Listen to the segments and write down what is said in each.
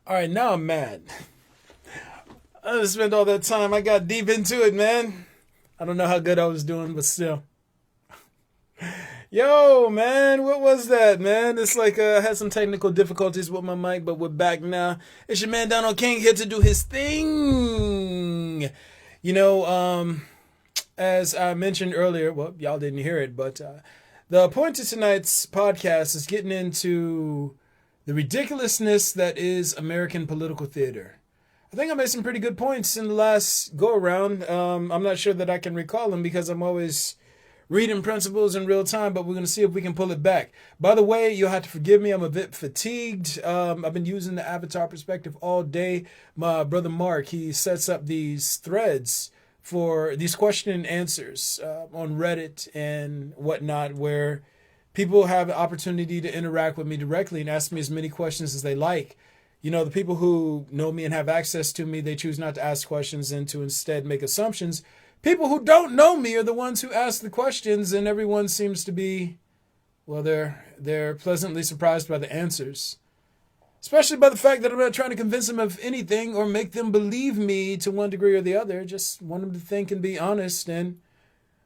All right, now I'm mad. I just spent all that time. I got deep into it, man. I don't know how good I was doing, but still. Yo, man, what was that, man? It's like I had some technical difficulties with my mic, but we're back now. It's your man Donald King here to do his thing. You know, as I mentioned earlier, well, y'all didn't hear it, but the point of tonight's podcast is getting into the ridiculousness that is American political theater. I think I made some pretty good points in the last go around. I'm not sure that I can recall them because I'm always reading principles in real time, but we're going to see if we can pull it back. By the way, you'll have to forgive me. I'm a bit fatigued. I've been using the Avatar perspective all day. My brother Mark, he sets up these threads for these question and answers on Reddit and whatnot, where people have the opportunity to interact with me directly and ask me as many questions as they like. You know, the people who know me and have access to me, they choose not to ask questions and to instead make assumptions. People who don't know me are the ones who ask the questions, and everyone seems to be, well, they're pleasantly surprised by the answers. Especially by the fact that I'm not trying to convince them of anything or make them believe me to one degree or the other. Just want them to think and be honest. And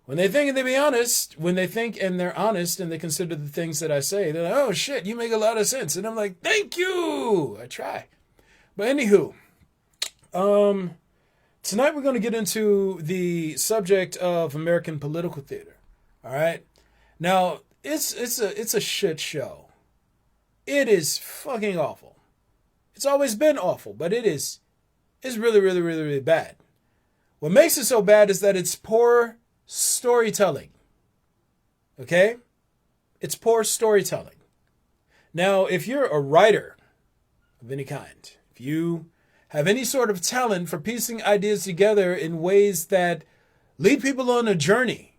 when they think and they be honest, when they think and they're honest and they consider the things that I say, they're like, oh shit, you make a lot of sense. And I'm like, thank you. I try. But anywho, tonight we're going to get into the subject of American political theater. All right. Now, it's a shit show. It is fucking awful. It's always been awful, but it's really, really, really, really bad. What makes it so bad is that it's poor storytelling. Okay? It's poor storytelling. Now, if you're a writer of any kind, if you have any sort of talent for piecing ideas together in ways that lead people on a journey,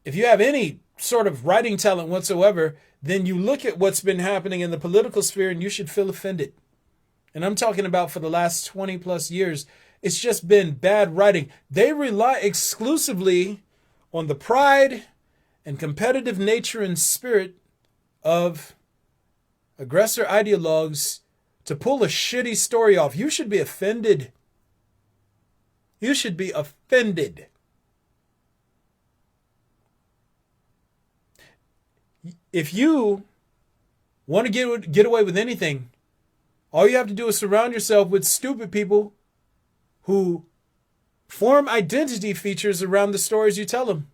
if you have any sort of writing talent whatsoever, then you look at what's been happening in the political sphere and you should feel offended. And I'm talking about for the last 20 plus years. It's just been bad writing. They rely exclusively on the pride and competitive nature and spirit of aggressor ideologues to pull a shitty story off. You should be offended. You should be offended. If you want to get away with anything, all you have to do is surround yourself with stupid people who form identity features around the stories you tell them.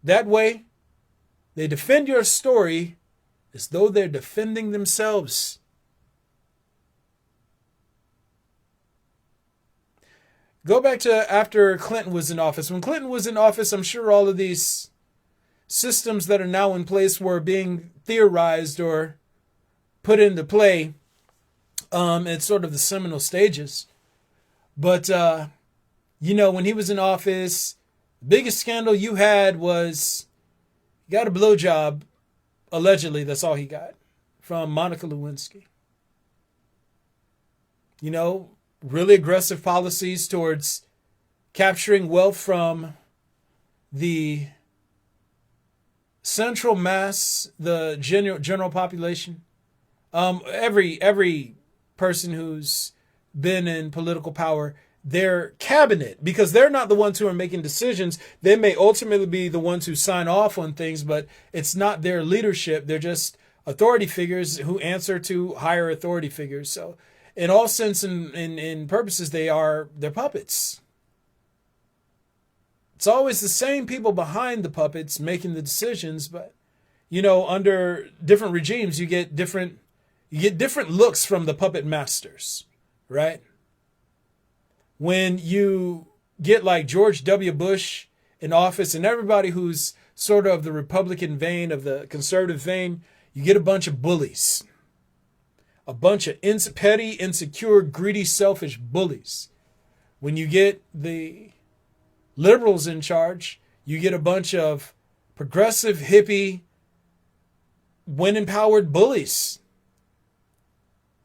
That way, they defend your story as though they're defending themselves. Go back to after Clinton was in office. When Clinton was in office, I'm sure all of these systems that are now in place were being theorized or put into play at sort of the seminal stages. But, when he was in office, the biggest scandal you had was he got a blowjob. Allegedly, that's all he got from Monica Lewinsky. Really aggressive policies towards capturing wealth from the central mass, the general population. Every person who's been in political power, their cabinet, because they're not the ones who are making decisions. They may ultimately be the ones who sign off on things, but it's not their leadership. They're just authority figures who answer to higher authority figures. So in all sense and in purposes, they're puppets. It's always the same people behind the puppets making the decisions, but under different regimes, you get different looks from the puppet masters, right? When you get like George W. Bush in office and everybody who's sort of the Republican vein, of the conservative vein, you get a bunch of bullies. A bunch of petty, insecure, greedy, selfish bullies. When you get the liberals in charge, you get a bunch of progressive, hippie, women-empowered bullies.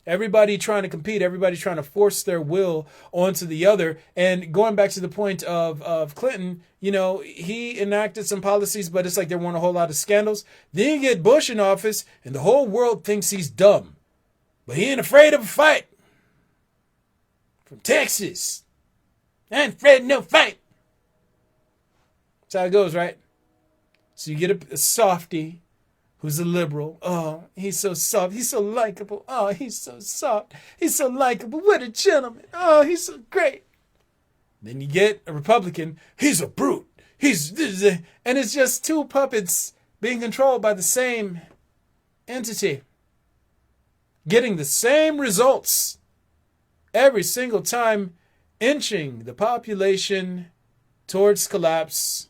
Everybody trying to compete, everybody trying to force their will onto the other. And going back to the point of Clinton, you know, he enacted some policies, but it's like there weren't a whole lot of scandals. Then you get Bush in office, and the whole world thinks he's dumb. But he ain't afraid of a fight. From Texas. I ain't afraid of no fight. That's how it goes, right? So you get a softy who's a liberal. Oh, he's so soft. He's so likable. Oh, he's so soft. He's so likable. What a gentleman. Oh, he's so great. Then you get a Republican. He's a brute. And it's just two puppets being controlled by the same entity, getting the same results every single time, inching the population towards collapse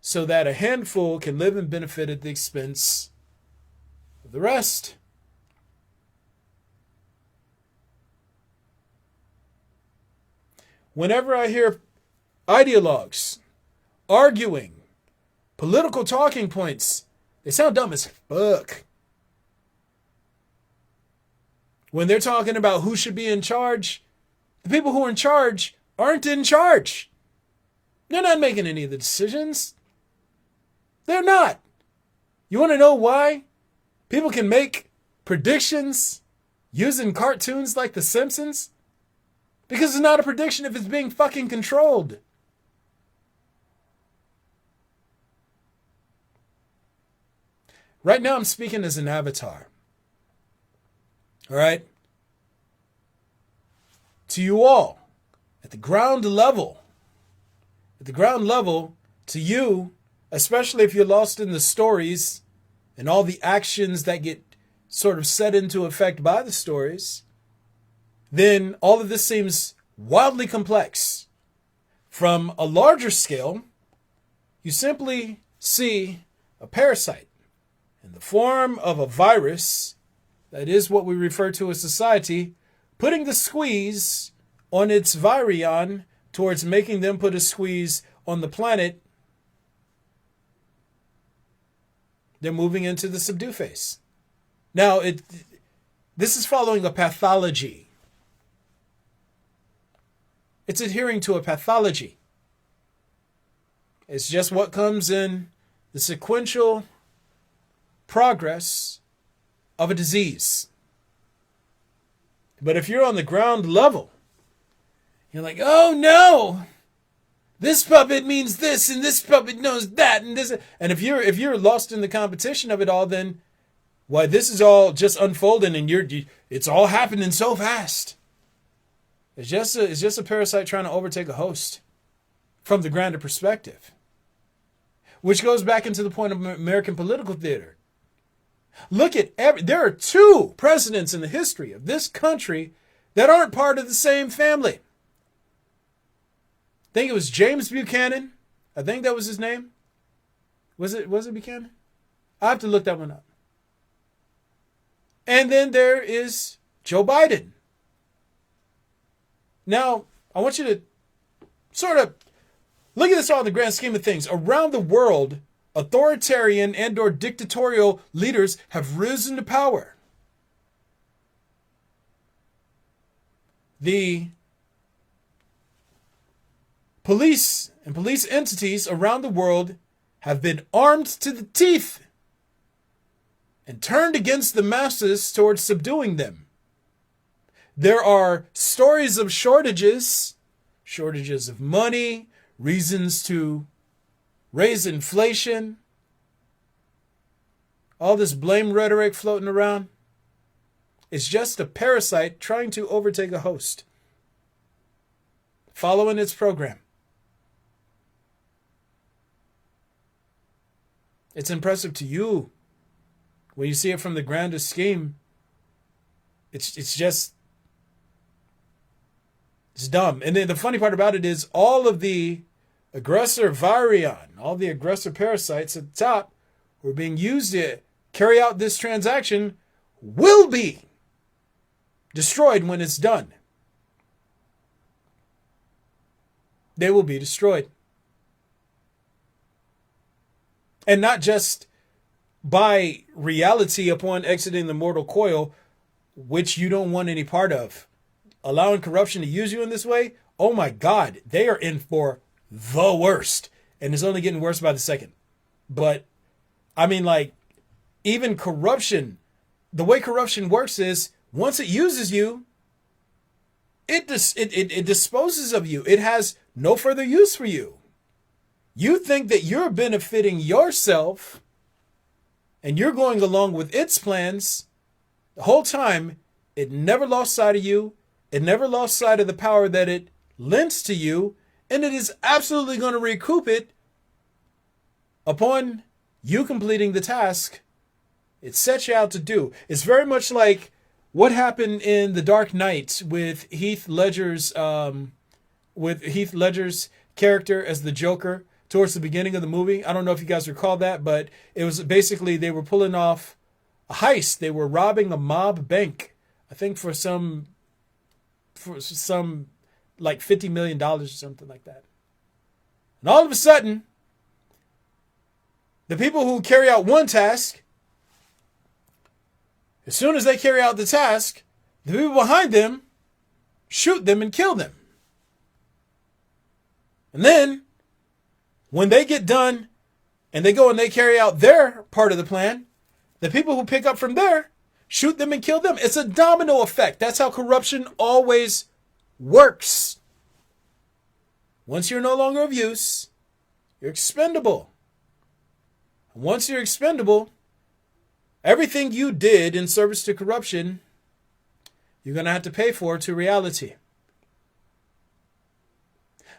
so that a handful can live and benefit at the expense of the rest. Whenever I hear ideologues arguing political talking points, they sound dumb as fuck. When they're talking about who should be in charge, the people who are in charge aren't in charge. They're not making any of the decisions. They're not. You want to know why? People can make predictions using cartoons like The Simpsons? Because it's not a prediction if it's being fucking controlled. Right now I'm speaking as an avatar. All right? To you all, at the ground level, to you, especially if you're lost in the stories and all the actions that get sort of set into effect by the stories, then all of this seems wildly complex. From a larger scale, you simply see a parasite in the form of a virus that is what we refer to as society, putting the squeeze on its virion towards making them put a squeeze on the planet. They're moving into the subdue phase. Now, this is following a pathology. It's adhering to a pathology. It's just what comes in the sequential progress of a disease. But if you're on the ground level, you're like, oh no, this puppet means this, and this puppet knows that, and this. And if you're lost in the competition of it all, then why this is all just unfolding, and it's all happening so fast. It's just a parasite trying to overtake a host from the grander perspective, which goes back into the point of American political theater. Look at there are two presidents in the history of this country that aren't part of the same family. I think it was James Buchanan. I think that was his name. Was it Buchanan? I have to look that one up. And then there is Joe Biden. Now, I want you to sort of look at this all in the grand scheme of things. Around the world, authoritarian and or dictatorial leaders have risen to power. The police and police entities around the world have been armed to the teeth and turned against the masses towards subduing them. There are stories of shortages of money, reasons to raise inflation, all this blame rhetoric floating around. It's just a parasite trying to overtake a host, following its program. It's impressive to you when you see it from the grander scheme. It's dumb. And then the funny part about it is all of the aggressor virion, all the aggressor parasites at the top who are being used to carry out this transaction will be destroyed when it's done. They will be destroyed. And not just by reality upon exiting the mortal coil, which you don't want any part of, allowing corruption to use you in this way, oh my God, they are in for the worst. And it's only getting worse by the second. But I mean, like, even corruption, the way corruption works is once it uses you, it disposes of you. It has no further use for you. You think that you're benefiting yourself and you're going along with its plans. The whole time, it never lost sight of you. It never lost sight of the power that it lends to you. And it is absolutely going to recoup it upon you completing the task it sets you out to do. It's very much like what happened in The Dark Knight with Heath Ledger's character as the Joker towards the beginning of the movie. I don't know if you guys recall that, but it was basically they were pulling off a heist. They were robbing a mob bank, I think for some like $50 million or something like that. And all of a sudden, the people who carry out one task, as soon as they carry out the task, the people behind them shoot them and kill them. And then, when they get done and they go and they carry out their part of the plan, the people who pick up from there shoot them and kill them. It's a domino effect. That's how corruption always works. Once you're no longer of use, you're expendable. And once you're expendable, everything you did in service to corruption, you're going to have to pay for to reality.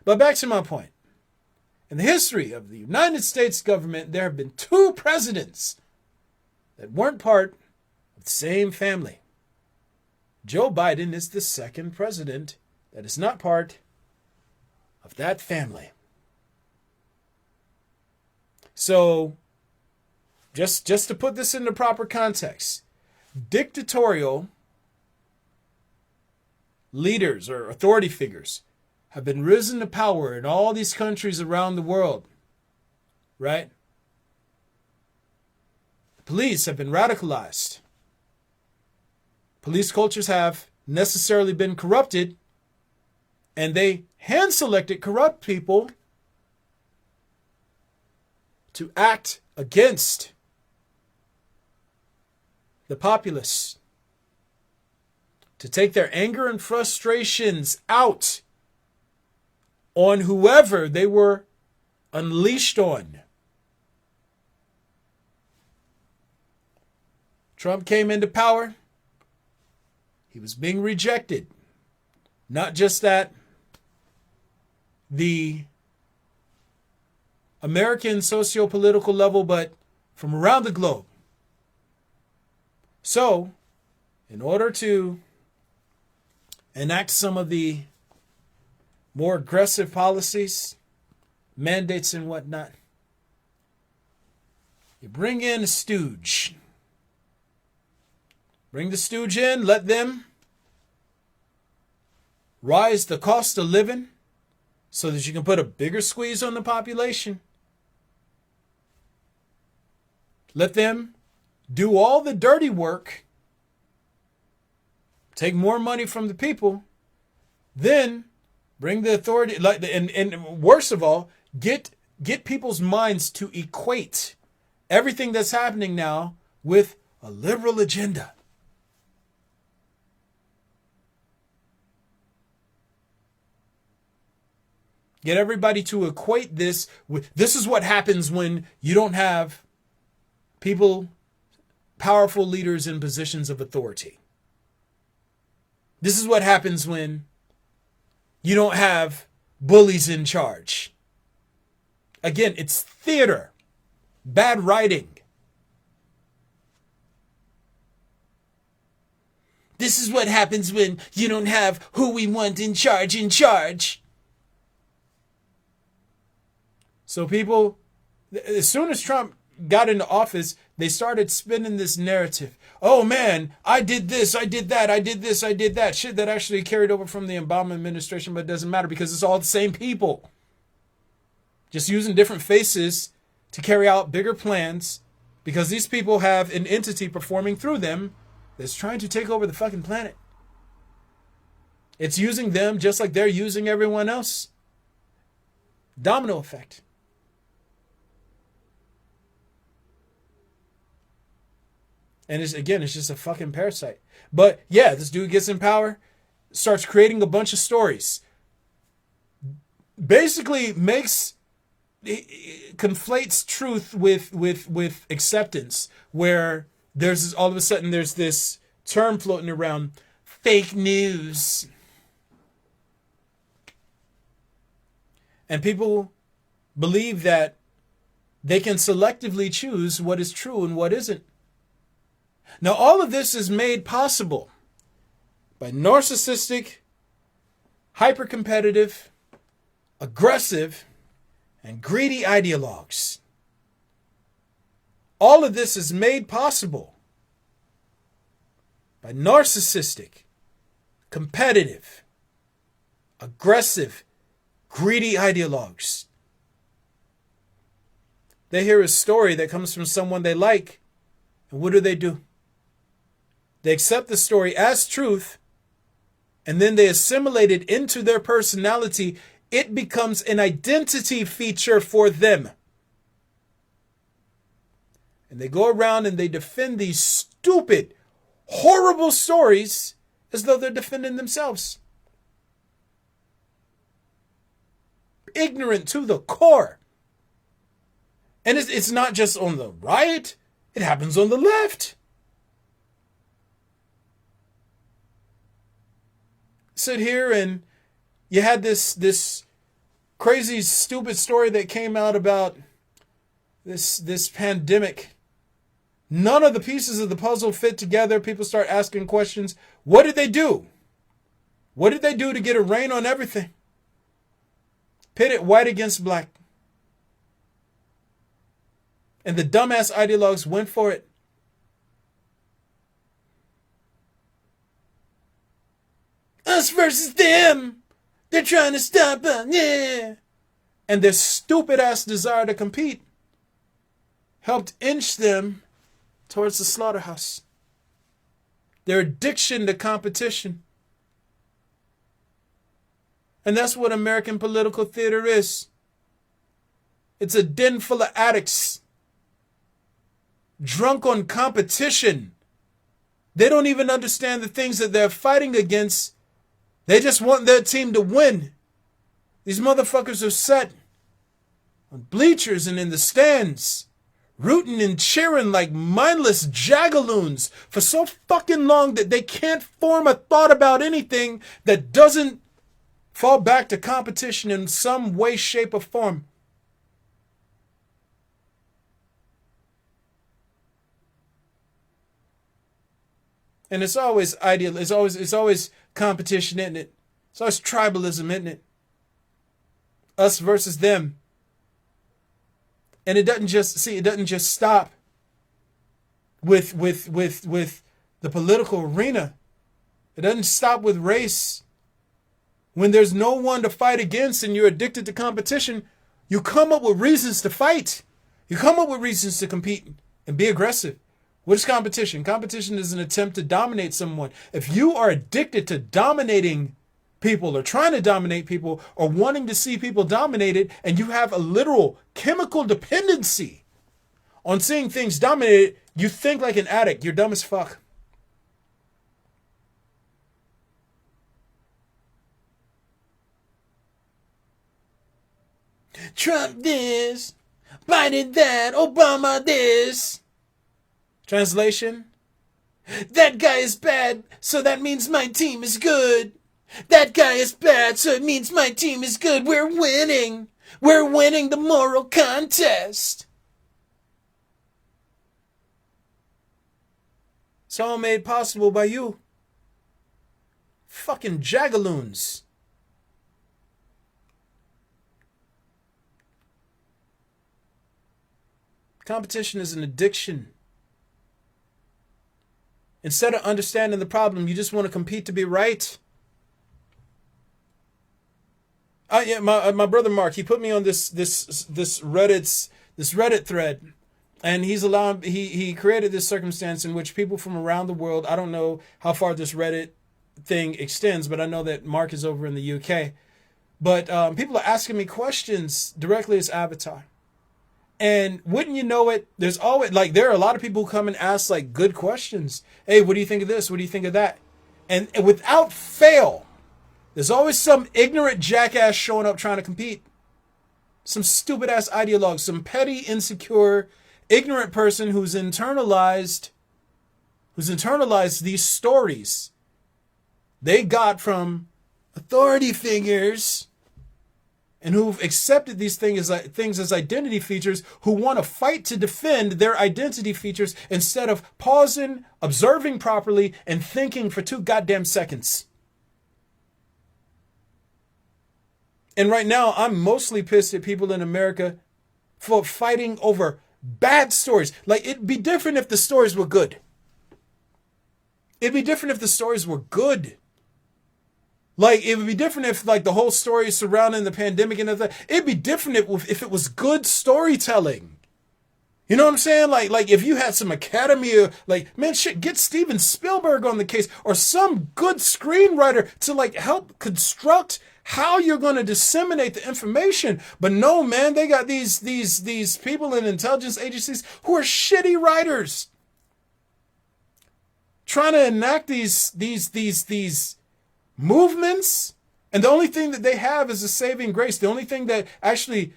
But back to my point. In the history of the United States government, there have been 2 presidents that weren't part of the same family. Joe Biden is the 2nd president that is not part of that family. So, just to put this into proper context, dictatorial leaders or authority figures have been risen to power in all these countries around the world, right? The police have been radicalized. Police cultures have necessarily been corrupted, and they hand-selected corrupt people to act against the populace, to take their anger and frustrations out on whoever they were unleashed on. Trump came into power. He was being rejected. Not just at the American socio-political level, but from around the globe. So, in order to enact some of the more aggressive policies, mandates and whatnot, you bring in a stooge. Bring the stooge in, let them rise the cost of living so that you can put a bigger squeeze on the population. Let them do all the dirty work, take more money from the people, then bring the authority, and worst of all, get people's minds to equate everything that's happening now with a liberal agenda. Get everybody to equate this with, this is what happens when you don't have people, powerful leaders in positions of authority. This is what happens when you don't have bullies in charge. Again, it's theater, bad writing. This is what happens when you don't have who we want in charge. So people, as soon as Trump got into office, they started spinning this narrative. Oh man, I did this, I did that, I did this, I did that. Shit that actually carried over from the Obama administration, but it doesn't matter because it's all the same people. Just using different faces to carry out bigger plans because these people have an entity performing through them that's trying to take over the fucking planet. It's using them just like they're using everyone else. Domino effect. And it's just a fucking parasite. But yeah, this dude gets in power, starts creating a bunch of stories. Basically conflates truth with acceptance, where all of a sudden there's this term floating around, fake news. And people believe that they can selectively choose what is true and what isn't. Now, all of this is made possible by narcissistic, hyper-competitive, aggressive, and greedy ideologues. All of this is made possible by narcissistic, competitive, aggressive, greedy ideologues. They hear a story that comes from someone they like, and what do? They accept the story as truth, and then they assimilate it into their personality. It becomes an identity feature for them. And they go around and they defend these stupid, horrible stories as though they're defending themselves. Ignorant to the core. And it's not just on the right, it happens on the left. Sit here and you had this crazy, stupid story that came out about this pandemic. None of the pieces of the puzzle fit together. People start asking questions. What did they do? What did they do to get a rein on everything? Pit it white against black. And the dumbass ideologues went for it. Us versus them. They're trying to stop us. Yeah. And their stupid ass desire to compete helped inch them towards the slaughterhouse. Their addiction to competition. And that's what American political theater is. It's a den full of addicts. Drunk on competition. They don't even understand the things that they're fighting against. They just want their team to win. These motherfuckers are set on bleachers and in the stands, rooting and cheering like mindless jagaloons for so fucking long that they can't form a thought about anything that doesn't fall back to competition in some way, shape, or form. And it's always ideal. It's always competition, isn't it? It's always tribalism, isn't it? Us versus them. And it doesn't just stop with the political arena. It doesn't stop with race. When there's no one to fight against and you're addicted to competition, you come up with reasons to fight. You come up with reasons to compete and be aggressive. What is competition? Competition is an attempt to dominate someone. If you are addicted to dominating people or trying to dominate people or wanting to see people dominated, and you have a literal chemical dependency on seeing things dominated, you think like an addict. You're dumb as fuck. Trump this, Biden that, Obama this. Translation: that guy is bad, so that means my team is good. That guy is bad, so it means my team is good. We're winning. We're winning the moral contest. It's all made possible by you. Fucking jagaloons. Competition is an addiction. Instead of understanding the problem, you just want to compete to be right. My brother Mark, he put me on this Reddit thread And he created this circumstance in which people from around the world, I don't know how far this Reddit thing extends, but I know that Mark is over in the UK. But people are asking me questions directly as Avatar. And wouldn't you know it, there's always, like, there are a lot of people who come and ask, like, good questions. Hey, what do you think of this? What do you think of that? And without fail, there's always some ignorant jackass showing up trying to compete. Some stupid ass ideologue, some petty, insecure, ignorant person who's internalized these stories they got from authority figures, and who've accepted these things as identity features, who want to fight to defend their identity features instead of pausing, observing properly, and thinking for 2 goddamn seconds. And right now, I'm mostly pissed at people in America for fighting over bad stories. Like, it'd be different if the stories were good. It'd be different if the stories were good. Like, it would be different if, like, the whole story surrounding the pandemic and everything, it'd be different if it was good storytelling. You know what I'm saying? Like if you had some Academy, like, man, shit, get Steven Spielberg on the case, or some good screenwriter to, like, help construct how you're going to disseminate the information. But no, man, they got these people in intelligence agencies who are shitty writers trying to enact these movements, and the only thing that they have is a saving grace. The only thing that actually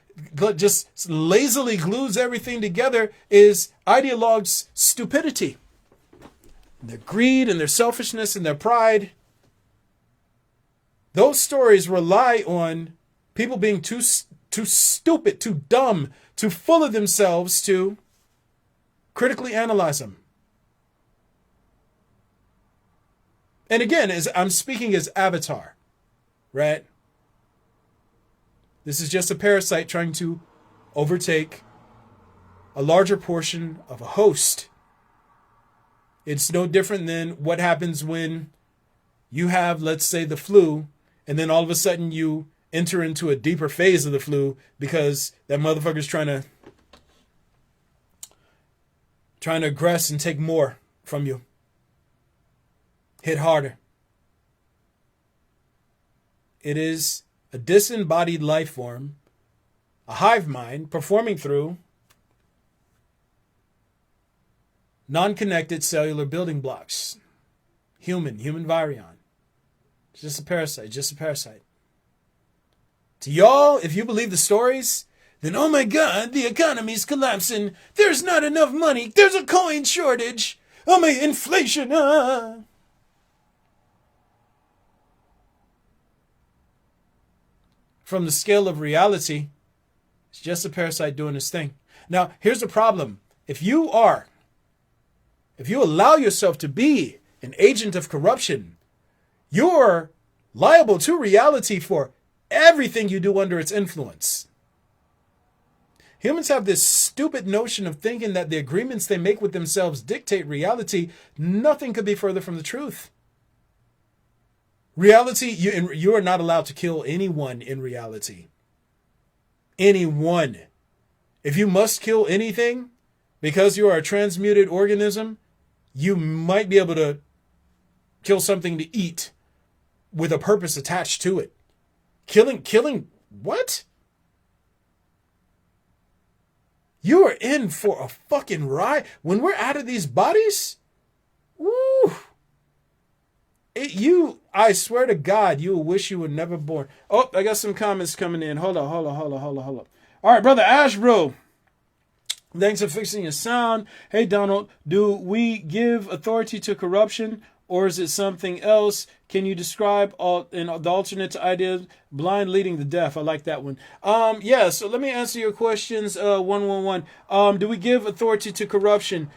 just lazily glues everything together is ideologues' stupidity, their greed and their selfishness and their pride. Those stories rely on people being too stupid, too dumb, too full of themselves to critically analyze them. And again, as I'm speaking as Avatar, right? This is just a parasite trying to overtake a larger portion of a host. It's no different than what happens when you have, let's say, the flu, and then all of a sudden you enter into a deeper phase of the flu because that motherfucker's trying to aggress and take more from you. Hit harder. It is a disembodied life form, a hive mind performing through non-connected cellular building blocks. Human virion. It's just a parasite. To y'all, if you believe the stories, then oh my God, the economy's collapsing. There's not enough money. There's a coin shortage. Oh my, inflation. From the scale of reality, it's just a parasite doing its thing. Now, here's the problem. If you allow yourself to be an agent of corruption, you're liable to reality for everything you do under its influence. Humans have this stupid notion of thinking that the agreements they make with themselves dictate reality. Nothing could be further from the truth. Reality, you are not allowed to kill anyone in reality. Anyone. If you must kill anything because you are a transmuted organism, you might be able to kill something to eat with a purpose attached to it. Killing, what? You are in for a fucking ride. When we're out of these bodies, woo. I swear to God, you will wish you were never born. Oh, I got some comments coming in. Hold on. All right, brother Ash, bro. Thanks for fixing your sound. Hey, Donald, do we give authority to corruption, or is it something else? Can you describe the alternate idea, blind leading the deaf? I like that one. Yeah, so let me answer your questions, 111. Do we give authority to corruption?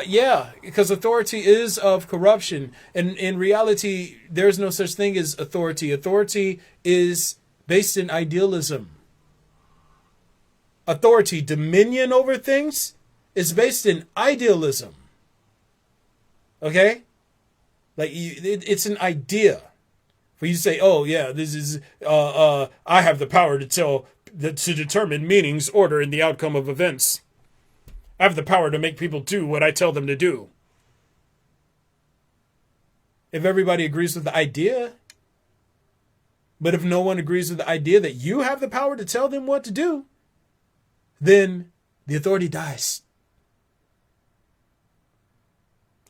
Yeah, because authority is of corruption. And in reality, there's no such thing as authority. Authority is based in idealism. Authority, dominion over things, is based in idealism. Okay? Like, it's an idea. For you to say, oh, yeah, this is, I have the power to determine meanings, order, and the outcome of events. I have the power to make people do what I tell them to do. If everybody agrees with the idea, but if no one agrees with the idea that you have the power to tell them what to do, then the authority dies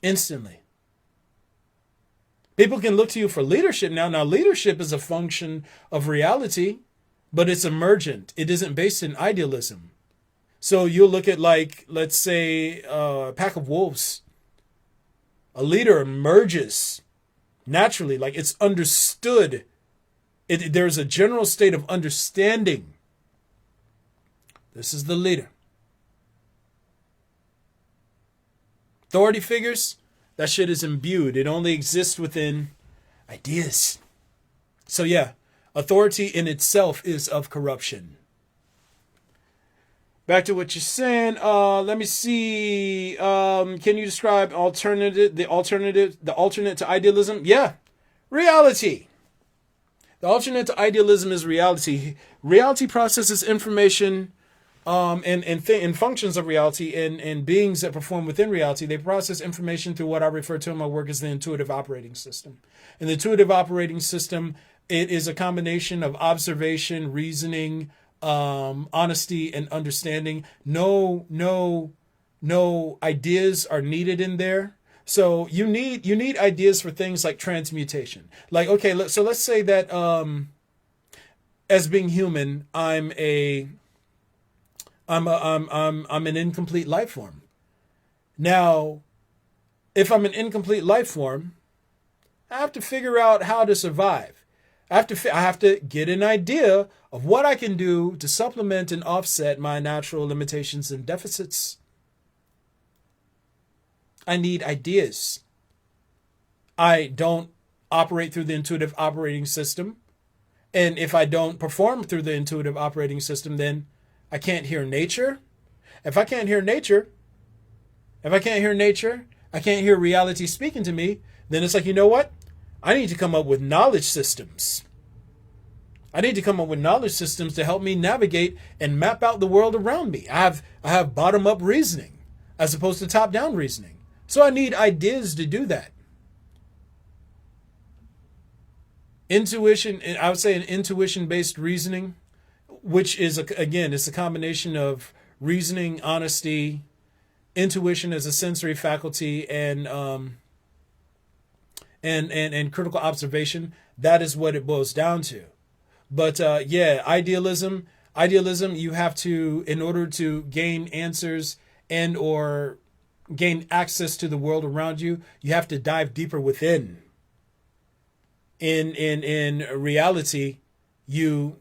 instantly. People can look to you for leadership now. Now, leadership is a function of reality, but it's emergent. It isn't based in idealism. So you'll look at, like, let's say, a pack of wolves. A leader emerges naturally, like it's understood. There's a general state of understanding. This is the leader. Authority figures, that shit is imbued. It only exists within ideas. So yeah, authority in itself is of corruption. Back to what you're saying. Let me see. Can you describe the alternate to idealism? Yeah, reality. The alternate to idealism is reality. Reality processes information, and functions of reality, and beings that perform within reality. They process information through what I refer to in my work as the intuitive operating system. And the intuitive operating system, it is a combination of observation, reasoning, honesty, and understanding. No ideas are needed in there. So you need ideas for things like transmutation. Like, okay, so let's say that as being human, I'm an incomplete life form. Now, if I'm an incomplete life form, I have to figure out how to survive. I have to get an idea of what I can do to supplement and offset my natural limitations and deficits. I need ideas. I don't operate through the intuitive operating system. And if I don't perform through the intuitive operating system, then I can't hear nature. If I can't hear nature, I can't hear reality speaking to me, then it's like, you know what? I need to come up with knowledge systems. I need to come up with knowledge systems to help me navigate and map out the world around me. I have bottom-up reasoning as opposed to top-down reasoning. So I need ideas to do that. Intuition, I would say an intuition-based reasoning, which is, it's a combination of reasoning, honesty, intuition as a sensory faculty, and critical observation. That is what it boils down to. But idealism, you have to, in order to gain answers and or gain access to the world around you, you have to dive deeper within. In reality, you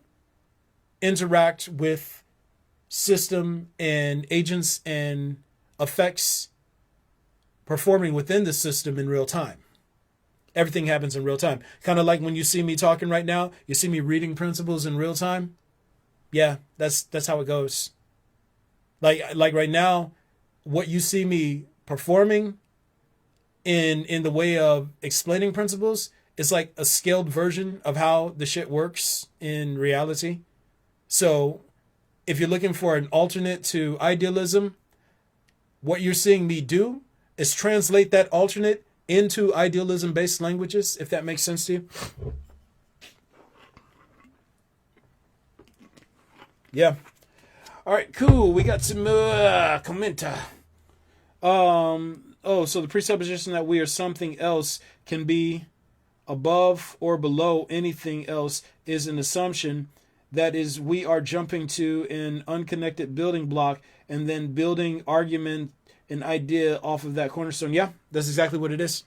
interact with system and agents and effects performing within the system in real time. Everything happens in real time. Kind of like when you see me talking right now, you see me reading principles in real time. Yeah, that's how it goes. Like right now, what you see me performing in the way of explaining principles is like a scaled version of how the shit works in reality. So if you're looking for an alternate to idealism, what you're seeing me do is translate that alternate into idealism-based languages, if that makes sense to you. Yeah. All right, cool. We got some commenta. So the presupposition that we are something else can be above or below anything else is an assumption. That is, we are jumping to an unconnected building block and then building argument and idea off of that cornerstone. Yeah, that's exactly what it is.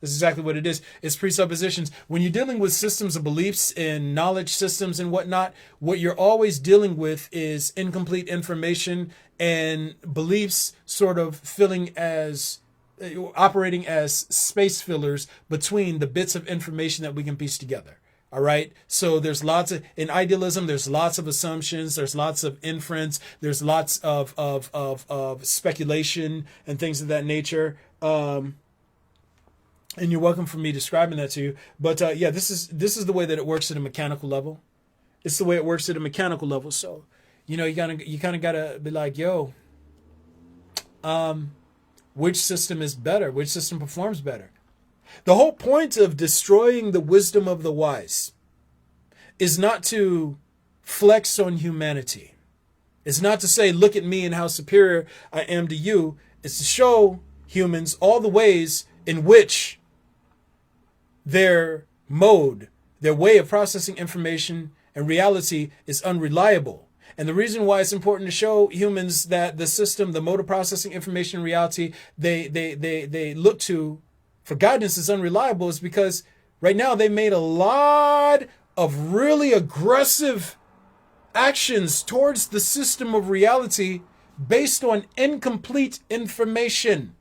It's presuppositions. When you're dealing with systems of beliefs and knowledge systems and whatnot, what you're always dealing with is incomplete information and beliefs sort of operating as space fillers between the bits of information that we can piece together. All right. So in idealism, there's lots of assumptions. There's lots of inference. There's lots of speculation and things of that nature. And you're welcome for me describing that to you. But this is the way that it works at a mechanical level. It's the way it works at a mechanical level. So, you kind of gotta be like, yo, which system is better, which system performs better. The whole point of destroying the wisdom of the wise is not to flex on humanity. It's not to say, look at me and how superior I am to you. It's to show humans all the ways in which their mode, their way of processing information and reality is unreliable. And the reason why it's important to show humans that the system, the mode of processing information and reality they look to for guidance is unreliable is because right now they made a lot of really aggressive actions towards the system of reality based on incomplete information.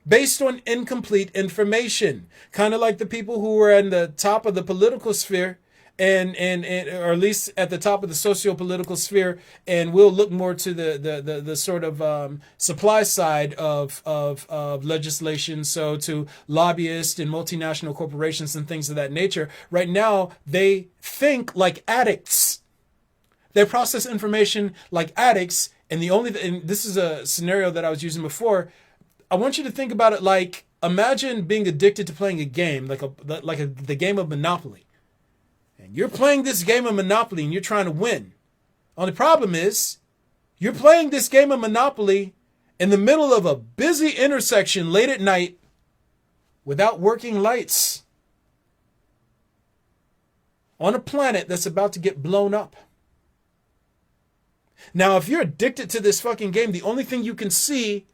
Based on incomplete information. Kind of like the people who were in the top of the political sphere and or at least at the top of the socio-political sphere, and we'll look more to the sort of supply side of legislation, so to lobbyists and multinational corporations and things of that nature. Right now, they think like addicts. They process information like addicts, and and this is a scenario that I was using before. I want you to think about it like, imagine being addicted to playing a game, the game of Monopoly. And you're playing this game of Monopoly and you're trying to win. Only problem is, you're playing this game of Monopoly in the middle of a busy intersection late at night without working lights on a planet that's about to get blown up. Now, if you're addicted to this fucking game, the only thing you can see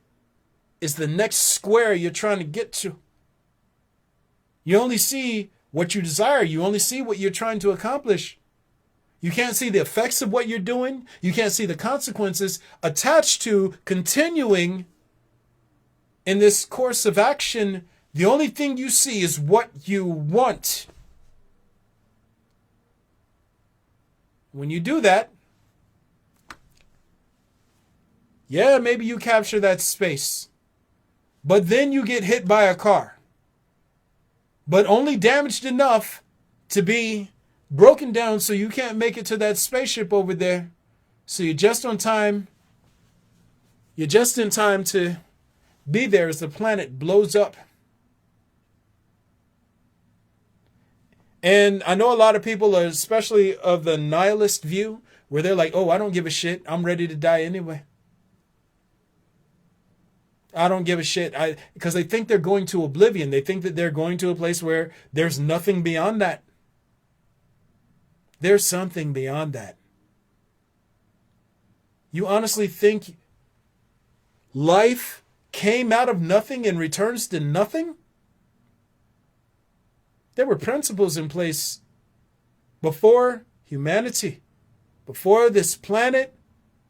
is the next square you're trying to get to. You only see what you desire. You only see what you're trying to accomplish. You can't see the effects of what you're doing. You can't see the consequences attached to continuing in this course of action. The only thing you see is what you want. When you do that, yeah, maybe you capture that space. But then you get hit by a car. But only damaged enough to be broken down so you can't make it to that spaceship over there. So you're just on time. You're just in time to be there as the planet blows up. And I know a lot of people are especially of the nihilist view where they're like, oh, I don't give a shit. I'm ready to die anyway. I don't give a shit. Because they think they're going to oblivion. They think that they're going to a place where there's nothing beyond that. There's something beyond that. You honestly think life came out of nothing and returns to nothing? There were principles in place before humanity, before this planet,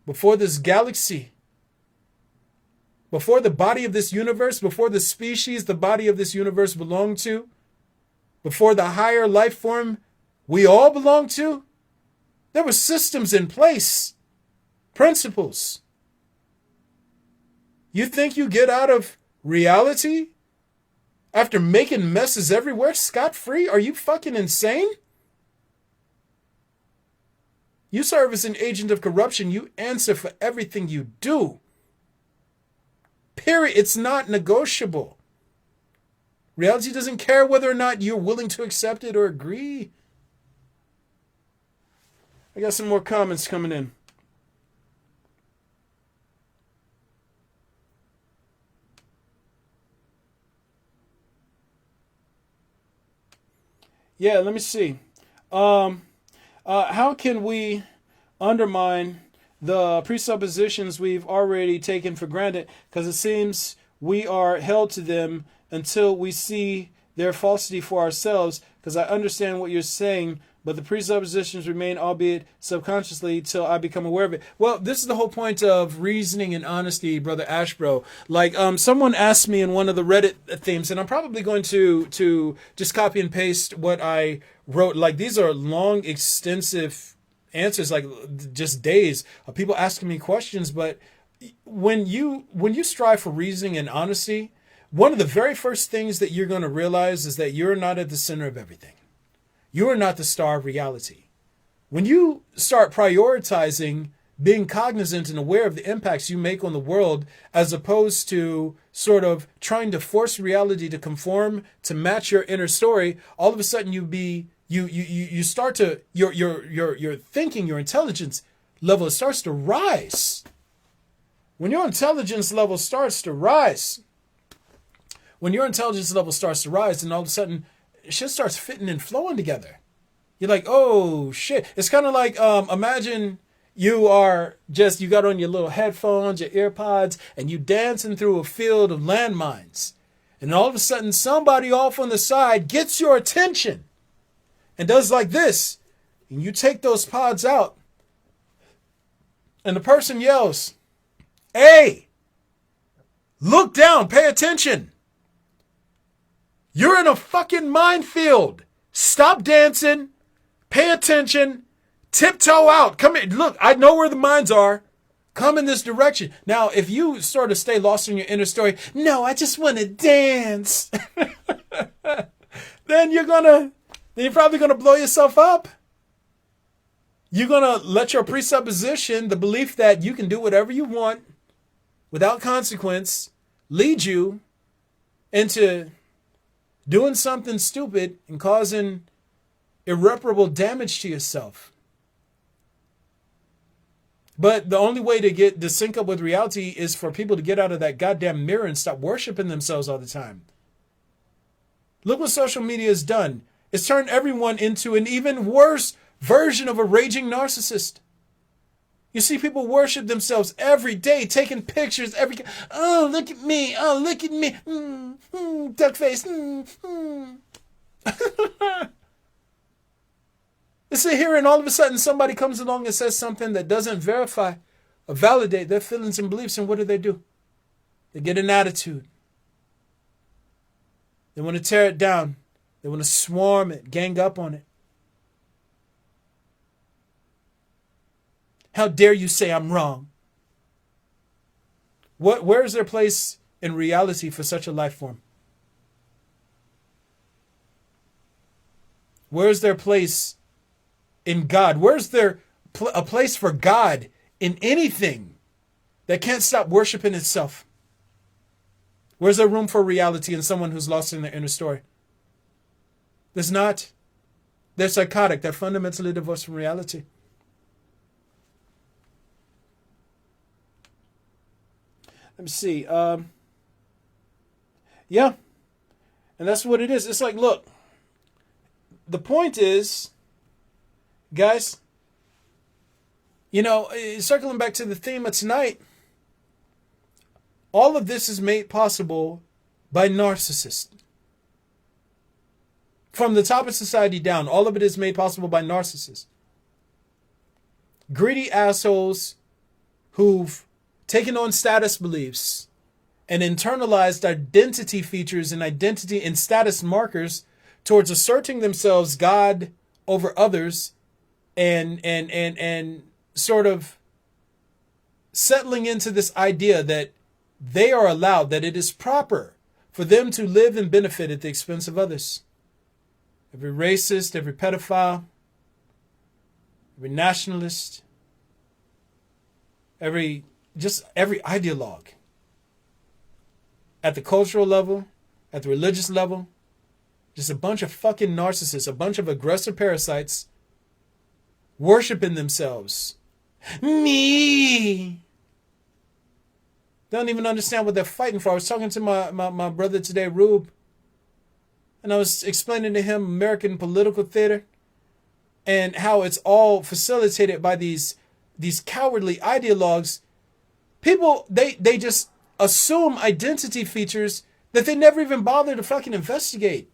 before this galaxy. Before the body of this universe, before the species the body of this universe belonged to, before the higher life form we all belong to, there were systems in place, principles. You think you get out of reality after making messes everywhere scot-free? Are you fucking insane? You serve as an agent of corruption. You answer for everything you do. Period. It's not negotiable. Reality doesn't care whether or not you're willing to accept it or agree. I got some more comments coming in. Yeah, let me see. How can we undermine the presuppositions we've already taken for granted, because it seems we are held to them until we see their falsity for ourselves? Because I understand what you're saying, but the presuppositions remain, albeit subconsciously, till I become aware of it. Well, this is the whole point of reasoning and honesty, Brother Ashbro. Like, someone asked me in one of the Reddit themes, and I'm probably going to just copy and paste what I wrote. Like, these are long, extensive answers, like just days of people asking me questions. But when you strive for reasoning and honesty, one of the very first things that you're going to realize is that you're not at the center of everything. You are not the star of reality. When you start prioritizing being cognizant and aware of the impacts you make on the world, as opposed to sort of trying to force reality to conform to match your inner story, all of a sudden you start to your thinking, your intelligence level starts to rise. When your intelligence level starts to rise, then all of a sudden shit starts fitting and flowing together. You're like, oh shit. It's kind of like, imagine you got on your little headphones, your earpods, and you dancing through a field of landmines. And all of a sudden somebody off on the side gets your attention and does like this. And you take those pods out and the person yells, "Hey, look down, pay attention. You're in a fucking minefield. Stop dancing. Pay attention. Tiptoe out. Come in. Look, I know where the mines are. Come in this direction." Now, if you sort of stay lost in your inner story, "No, I just want to dance," then you're probably going to blow yourself up. You're going to let your presupposition, the belief that you can do whatever you want without consequence, lead you into doing something stupid and causing irreparable damage to yourself. But the only way to sync up with reality is for people to get out of that goddamn mirror and stop worshiping themselves all the time. Look what social media has done. It's turned everyone into an even worse version of a raging narcissist. You see people worship themselves every day, taking pictures "Oh, look at me. Oh, look at me. Duck face. They sit here and all of a sudden somebody comes along and says something that doesn't verify or validate their feelings and beliefs. And what do? They get an attitude. They want to tear it down. They want to swarm it, gang up on it. How dare you say I'm wrong? Where is their place in reality for such a life form? Where is their place in God? Where's there a place for God in anything that can't stop worshiping itself? Where's there room for reality in someone who's lost in their inner story? There's not. They're psychotic. They're fundamentally divorced from reality. Let me see. Yeah. And that's what it is. It's like, look, the point is, guys, circling back to the theme of tonight, all of this is made possible by narcissists. From the top of society down, all of it is made possible by narcissists. Greedy assholes who've taken on status beliefs and internalized identity features and identity and status markers towards asserting themselves God over others and sort of settling into this idea that they are allowed, that it is proper for them to live and benefit at the expense of others. Every racist, every pedophile, every nationalist, every ideologue at the cultural level, at the religious level, just a bunch of fucking narcissists, a bunch of aggressive parasites worshiping themselves. Me. They don't even understand what they're fighting for. I was talking to my brother today, Rube, and I was explaining to him American political theater and how it's all facilitated by these cowardly ideologues. People, they just assume identity features that they never even bother to fucking investigate.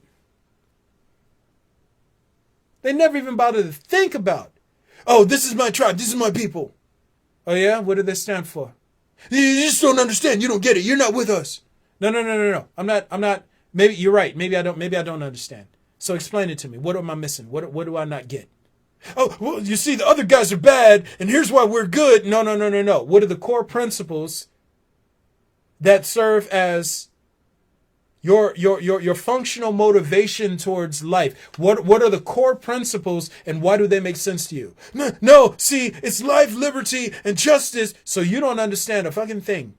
They never even bother to think about. Oh, this is my tribe. This is my people. Oh yeah? What do they stand for? You just don't understand. You don't get it. You're not with us. No. I'm not. Maybe you're right. Maybe I don't understand. So explain it to me. What am I missing? What do I not get? Oh, well, you see, the other guys are bad, and here's why we're good. No. What are the core principles that serve as your functional motivation towards life. What are the core principles and why do they make sense to you? No, see, it's life, liberty, and justice. So you don't understand a fucking thing.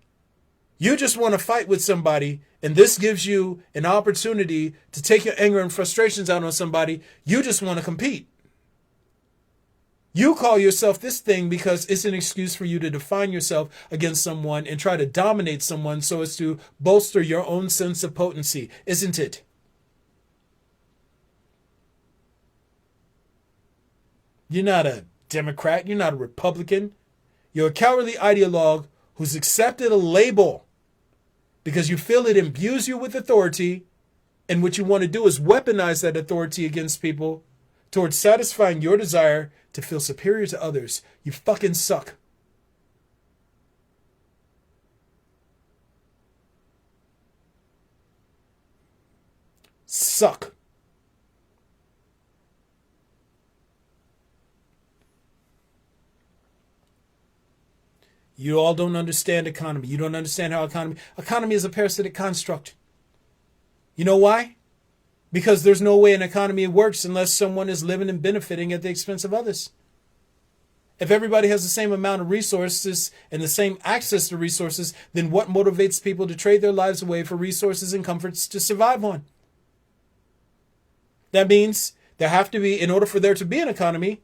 You just want to fight with somebody, and this gives you an opportunity to take your anger and frustrations out on somebody. You just want to compete. You call yourself this thing because it's an excuse for you to define yourself against someone and try to dominate someone so as to bolster your own sense of potency, isn't it? You're not a Democrat. You're not a Republican. You're a cowardly ideologue who's accepted a label because you feel it imbues you with authority, and what you want to do is weaponize that authority against people towards satisfying your desire to feel superior to others. You fucking suck. Suck. You all don't understand economy. You don't understand how economy is a parasitic construct. You know why? Because there's no way an economy works unless someone is living and benefiting at the expense of others. If everybody has the same amount of resources and the same access to resources, then what motivates people to trade their lives away for resources and comforts to survive on? That means there have to be, in order for there to be an economy,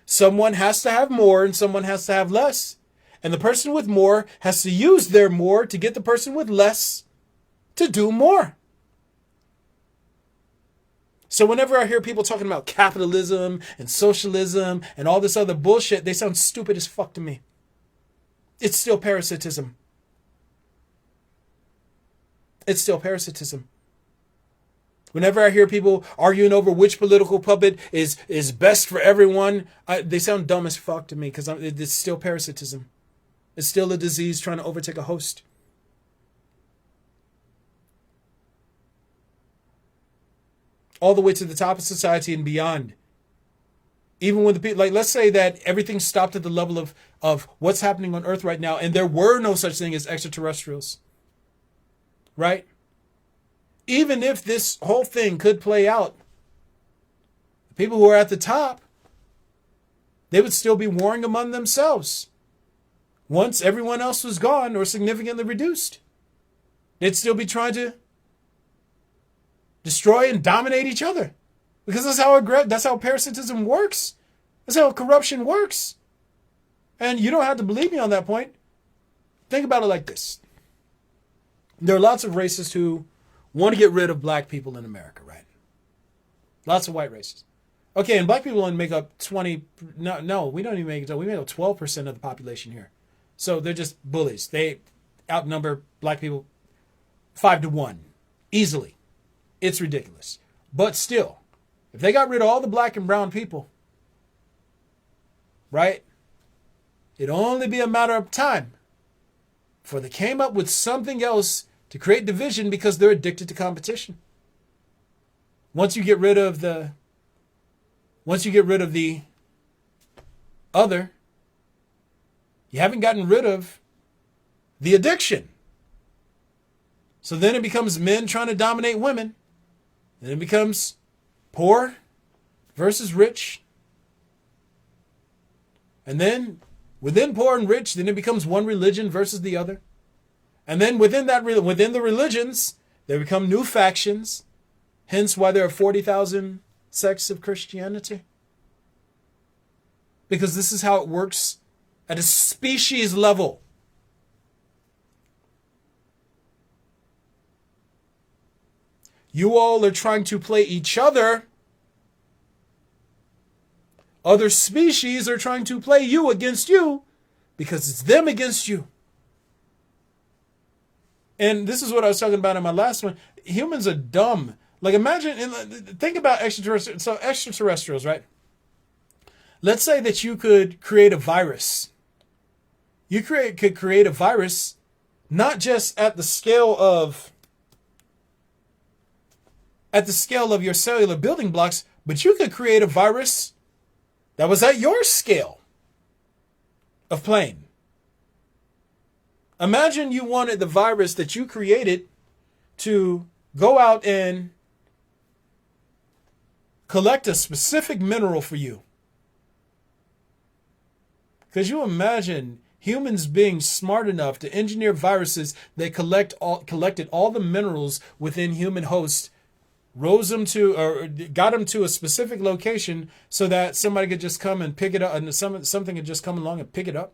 someone has to have more and someone has to have less. And the person with more has to use their more to get the person with less to do more. So whenever I hear people talking about capitalism and socialism and all this other bullshit, they sound stupid as fuck to me. It's still parasitism. It's still parasitism. Whenever I hear people arguing over which political puppet is best for everyone, they sound dumb as fuck to me because it's still parasitism. It's still a disease trying to overtake a host. All the way to the top of society and beyond. Even when the people, like, let's say that everything stopped at the level of what's happening on Earth right now, and there were no such thing as extraterrestrials. Right? Even if this whole thing could play out, the people who are at the top, they would still be warring among themselves. Once everyone else was gone or significantly reduced, they'd still be trying to destroy and dominate each other. Because that's how parasitism works. That's how corruption works. And you don't have to believe me on that point. Think about it like this. There are lots of racists who want to get rid of black people in America, right? Lots of white racists. Okay, and black people only make up 20... No, we don't even make it. We make up 12% of the population here. So they're just bullies. They outnumber black people 5-1. Easily. It's ridiculous. But still, if they got rid of all the black and brown people, right, it'd only be a matter of time before they came up with something else to create division because they're addicted to competition. Once you get rid of the other, you haven't gotten rid of the addiction. So then it becomes men trying to dominate women. Then it becomes poor versus rich. And then within poor and rich, then it becomes one religion versus the other. And then within the religions, there become new factions. Hence why there are 40,000 sects of Christianity. Because this is how it works at a species level. You all are trying to play each other. Other species are trying to play you against you because it's them against you. And this is what I was talking about in my last one. Humans are dumb. Like imagine, think about extraterrestrials. So extraterrestrials, right? Let's say that you could create a virus. You could create a virus not just at the scale of your cellular building blocks, but you could create a virus that was at your scale of plane. Imagine you wanted the virus that you created to go out and collect a specific mineral for you. Because you imagine humans being smart enough to engineer viruses that collected all the minerals within human hosts, rose them to, or got them to a specific location so that somebody could just come and pick it up, and something could just come along and pick it up.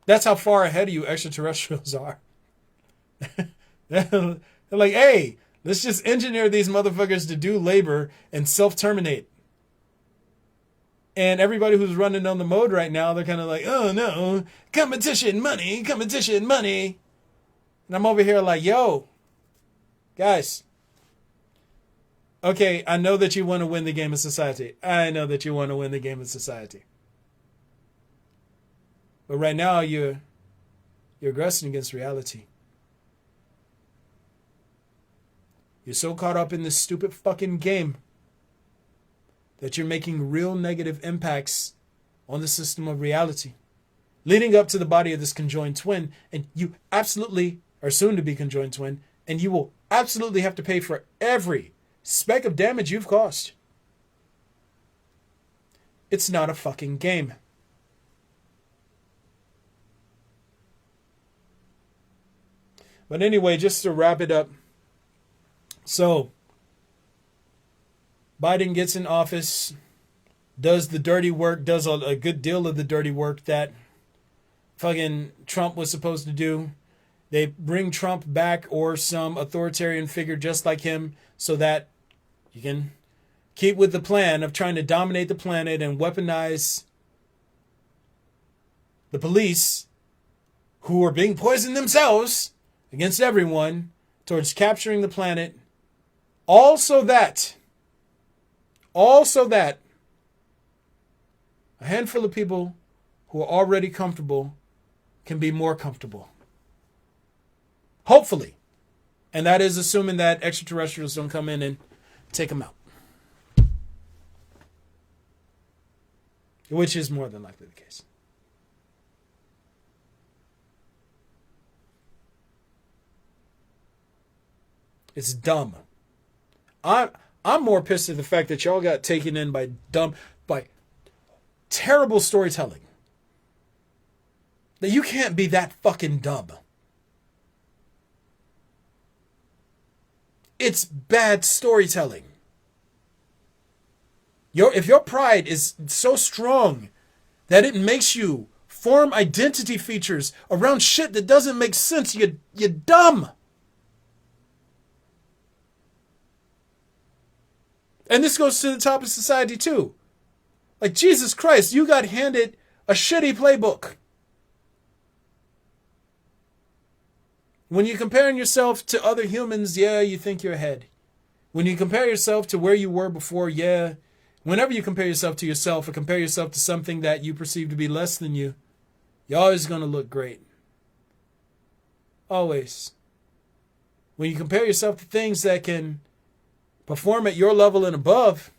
That's how far ahead of you extraterrestrials are. They're like, hey, let's just engineer these motherfuckers to do labor and self-terminate. And everybody who's running on the mode right now, they're kind of like, oh no, competition, money. And I'm over here like, yo, guys. Okay, I know that you want to win the game of society. But right now, you're aggressing against reality. You're so caught up in this stupid fucking game that you're making real negative impacts on the system of reality, leading up to the body of this conjoined twin. And you absolutely are soon to be conjoined twin, and you will absolutely have to pay for every speck of damage you've caused. It's not a fucking game. But anyway, just to wrap it up. So, Biden gets in office, does the dirty work, does a good deal of the dirty work that fucking Trump was supposed to do. They bring Trump back or some authoritarian figure just like him so that you can keep with the plan of trying to dominate the planet and weaponize the police who are being poisoned themselves against everyone towards capturing the planet. Also that a handful of people who are already comfortable can be more comfortable. Hopefully. And that is assuming that extraterrestrials don't come in and take them out. Which is more than likely the case. It's dumb. I'm more pissed at the fact that y'all got taken in by terrible storytelling. That you can't be that fucking dumb. It's bad storytelling. If your pride is so strong that it makes you form identity features around shit that doesn't make sense, you're dumb. And this goes to the top of society too. Like, Jesus Christ, you got handed a shitty playbook. When you're comparing yourself to other humans, yeah, you think you're ahead. When you compare yourself to where you were before, yeah. Whenever you compare yourself to yourself or compare yourself to something that you perceive to be less than you, you're always going to look great. Always. When you compare yourself to things that can perform at your level and above,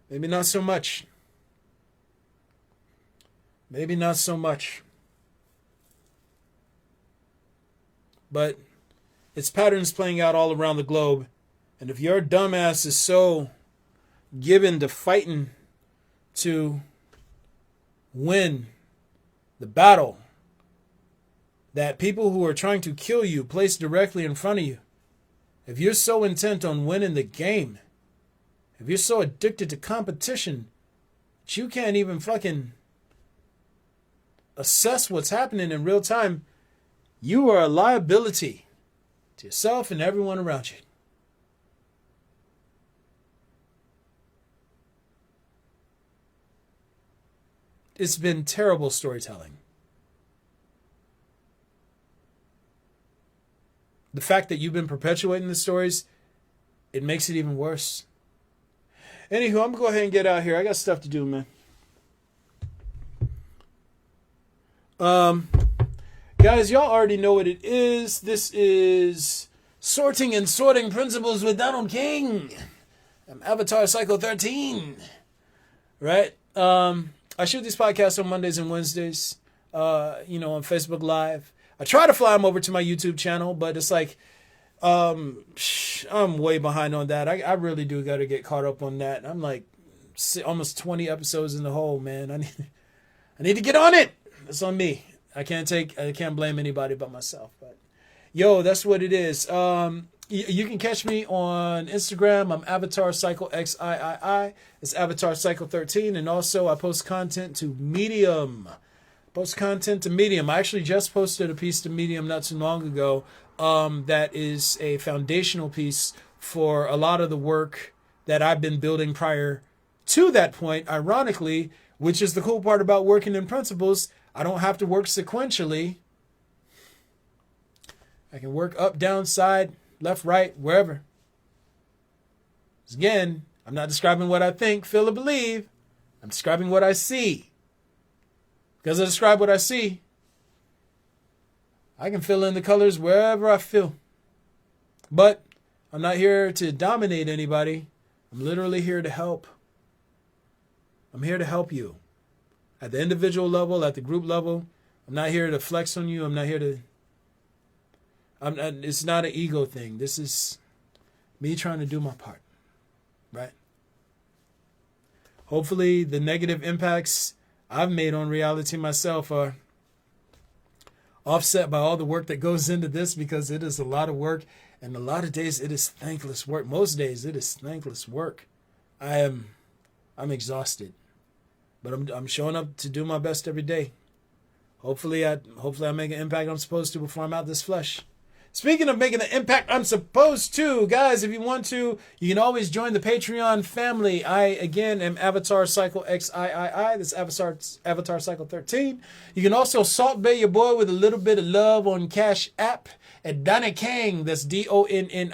maybe not so much. Maybe not so much. But it's patterns playing out all around the globe. And if your dumbass is so given to fighting to win the battle that people who are trying to kill you place directly in front of you, if you're so intent on winning the game, if you're so addicted to competition that you can't even fucking assess what's happening in real time, you are a liability to yourself and everyone around you. It's been terrible storytelling. The fact that you've been perpetuating the stories, it makes it even worse. Anywho, I'm going to go ahead and get out here. I got stuff to do, man. Guys, y'all already know what it is. This is Sorting and Sorting Principles with Donald King. I'm Avatar Cycle 13. Right? I shoot these podcasts on Mondays and Wednesdays, on Facebook Live. I I try to fly them over to my YouTube channel, but it's like, I'm way behind on that. I really do got to get caught up on that. I'm like almost 20 episodes in the hole, man. I need to get on it. It's on me. I can't blame anybody but myself. But yo, that's what it is. You can catch me on Instagram. I'm Avatar Cycle XIII. It's Avatar Cycle 13, and also I post content to Medium. I actually just posted a piece to Medium not too long ago. That is a foundational piece for a lot of the work that I've been building prior to that point. Ironically, which is the cool part about working in principles, I don't have to work sequentially. I can work up, down, side, left, right, wherever. Again, I'm not describing what I think, feel, or believe. I'm describing what I see. Because I describe what I see, I can fill in the colors wherever I feel. But I'm not here to dominate anybody. I'm literally here to help. I'm here to help you. At the individual level, at the group level. I'm not here to flex on you. I'm not here to... it's not an ego thing. This is me trying to do my part. Right? Hopefully the negative impacts I've made on reality myself are offset by all the work that goes into this, because it is a lot of work, and a lot of days it is thankless work. Most days it is thankless work. I'm exhausted, but I'm showing up to do my best every day. Hopefully I make an impact I'm supposed to before I'm out this flesh. Speaking of making the impact I'm supposed to, guys, if you want to, you can always join the Patreon family. I, again, am Avatar Cycle XIII. This is Avatar Cycle 13. You can also Salt Bay your boy with a little bit of love on Cash App at Donnie Kang. That's DonnieKang.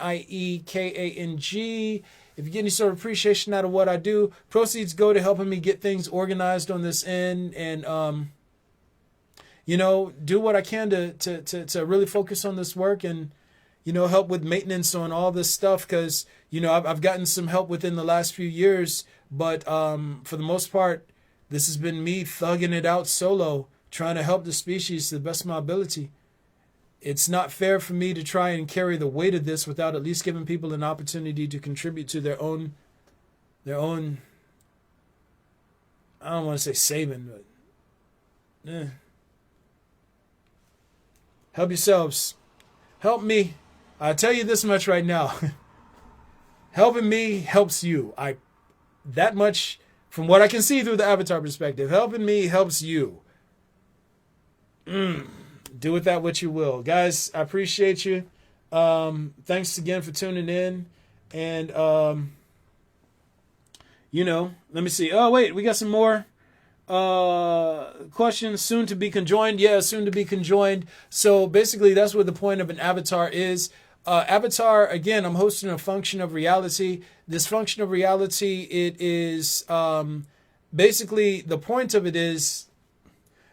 If you get any sort of appreciation out of what I do, proceeds go to helping me get things organized on this end, and do what I can to really focus on this work, and, help with maintenance on all this stuff. Because, I've gotten some help within the last few years, but for the most part, this has been me thugging it out solo, trying to help the species to the best of my ability. It's not fair for me to try and carry the weight of this without at least giving people an opportunity to contribute to their own, I don't want to say saving, but help yourselves. Help me. I'll tell you this much right now. Helping me helps you. That much from what I can see through the Avatar perspective. Helping me helps you. Do with that what you will. Guys, I appreciate you. Thanks again for tuning in. And, let me see. Oh, wait, we got some more questions. Soon to be conjoined. Yeah, soon to be conjoined. So basically that's what the point of an avatar is. Avatar, again, I'm hosting a function of reality. This function of reality, it is basically the point of it is,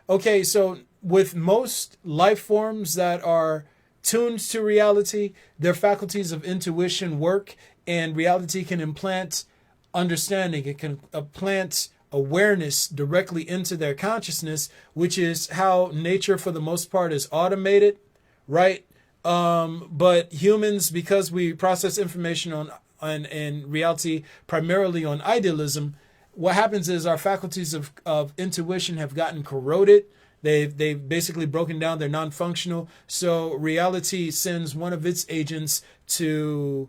okay, so with most life forms that are tuned to reality, their faculties of intuition work, and reality can implant understanding. It can implant awareness directly into their consciousness, which is how nature for the most part is automated, right? But humans, because we process information on reality primarily on idealism, what happens is our faculties of intuition have gotten corroded. They've basically broken down. They're non-functional. So reality sends one of its agents to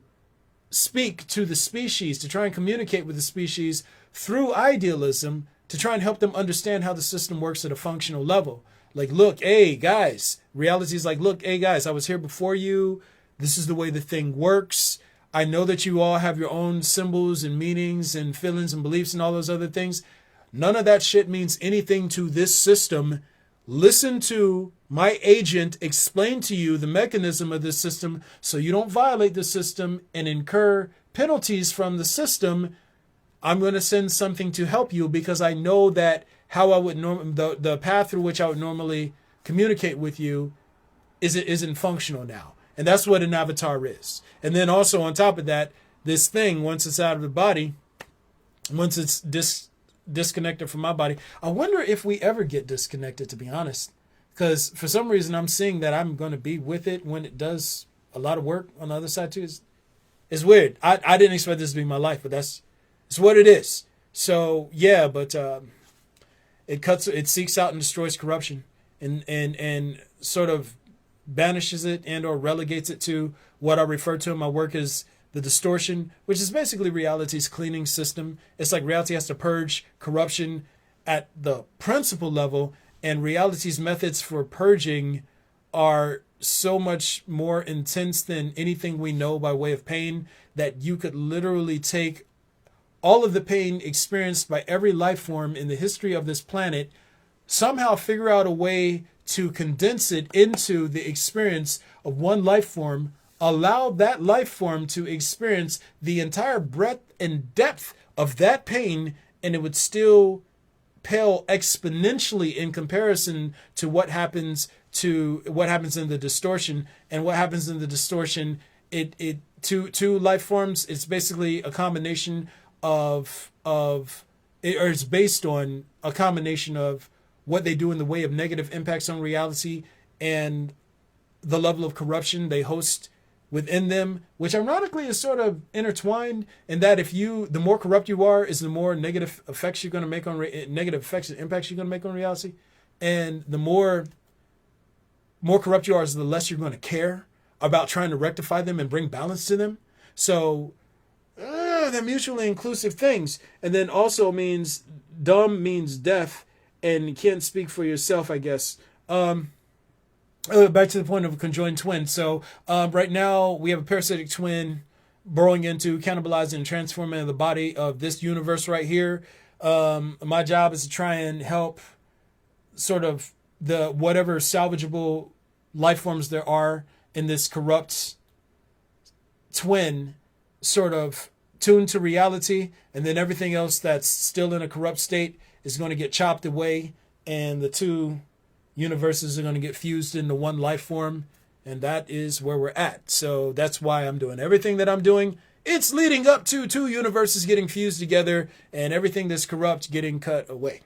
speak to the species, to try and communicate with the species through idealism, to try and help them understand how the system works at a functional level. Like, look, hey, guys, reality is like, look, hey, guys, I was here before you. This is the way the thing works. I know that you all have your own symbols and meanings and feelings and beliefs and all those other things. None of that shit means anything to this system. Listen to my agent explain to you the mechanism of this system so you don't violate the system and incur penalties from the system. I'm going to send something to help you because I know that how I would the path through which I would normally communicate with you isn't functional now. And that's what an avatar is. And then also on top of that, this thing, once it's out of the body, once it's disconnected from my body, I wonder if we ever get disconnected, to be honest. Because for some reason, I'm seeing that I'm going to be with it when it does a lot of work on the other side too. It's weird. I didn't expect this to be my life, but it's what it is. So yeah, but it seeks out and destroys corruption, and sort of banishes it and or relegates it to what I refer to in my work as the distortion, which is basically reality's cleaning system. It's like reality has to purge corruption at the principle level, and reality's methods for purging are so much more intense than anything we know by way of pain, that you could literally take all of the pain experienced by every life form in the history of this planet, somehow figure out a way to condense it into the experience of one life form, allow that life form to experience the entire breadth and depth of that pain, and it would still pale exponentially in comparison to what happens in the distortion. And what happens in the distortion, two life forms, it's basically a combination it's based on a combination of what they do in the way of negative impacts on reality and the level of corruption they host within them, which ironically is sort of intertwined in that the more corrupt you are, is the more negative effects you're going to make on negative effects and impacts you're going to make on reality, and the more corrupt you are, is the less you're going to care about trying to rectify them and bring balance to them. So they're mutually inclusive things. And then also means dumb means deaf, and you can't speak for yourself, I guess. Back to the point of a conjoined twin. So right now we have a parasitic twin burrowing into, cannibalizing, and transforming the body of this universe right here. My job is to try and help sort of the whatever salvageable life forms there are in this corrupt twin sort of tune to reality, and then everything else that's still in a corrupt state is going to get chopped away, and the two universes are going to get fused into one life form, and that is where we're at. So that's why I'm doing everything that I'm doing. It's leading up to two universes getting fused together and everything that's corrupt getting cut away.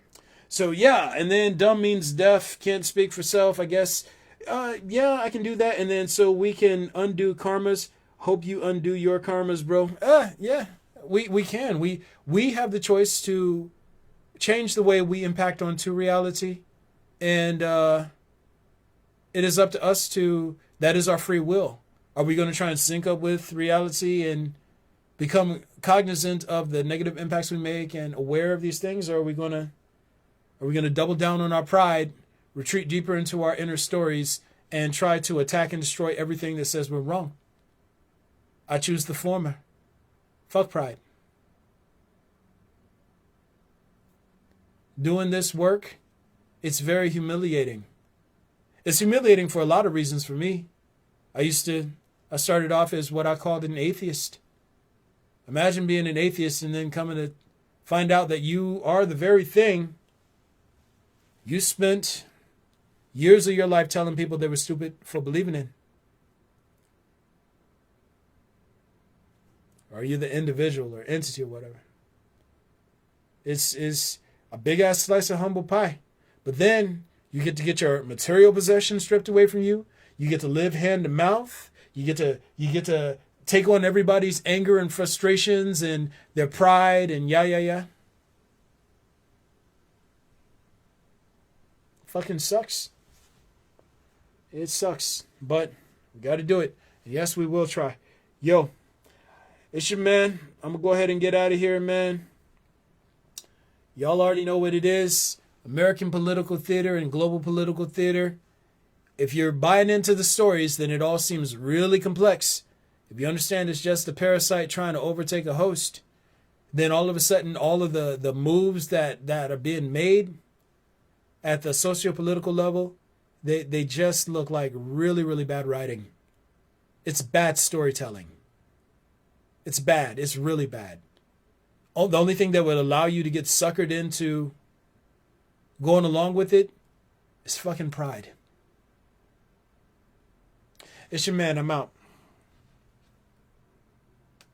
So yeah, and then dumb means deaf, can't speak for self, I guess. Yeah, I can do that. And then so we can undo karmas. Hope you undo your karmas, bro. Yeah, we can. We have the choice to change the way we impact onto reality. And it is up to us that is our free will. Are we going to try and sync up with reality and become cognizant of the negative impacts we make and aware of these things? Or are we going to double down on our pride, retreat deeper into our inner stories, and try to attack and destroy everything that says we're wrong? I choose the former. Fuck pride. Doing this work, it's very humiliating. It's humiliating for a lot of reasons for me. I started off as what I called an atheist. Imagine being an atheist and then coming to find out that you are the very thing you spent years of your life telling people they were stupid for believing in. Or are you the individual or entity or whatever? It's a big ass slice of humble pie. But then you get to get your material possessions stripped away from you. You get to live hand to mouth. You get to take on everybody's anger and frustrations and their pride and yeah. Fucking sucks. It sucks, but we got to do it. And yes, we will try. Yo, it's your man. I'm going to go ahead and get out of here, man. Y'all already know what it is. American political theater and global political theater. If you're buying into the stories, then it all seems really complex. If you understand it's just a parasite trying to overtake a host, then all of a sudden all of the moves that are being made at the socio-political level, they just look like really, really bad writing. It's bad storytelling. It's bad. It's really bad. The only thing that would allow you to get suckered into going along with it is fucking pride. It's your man. I'm out.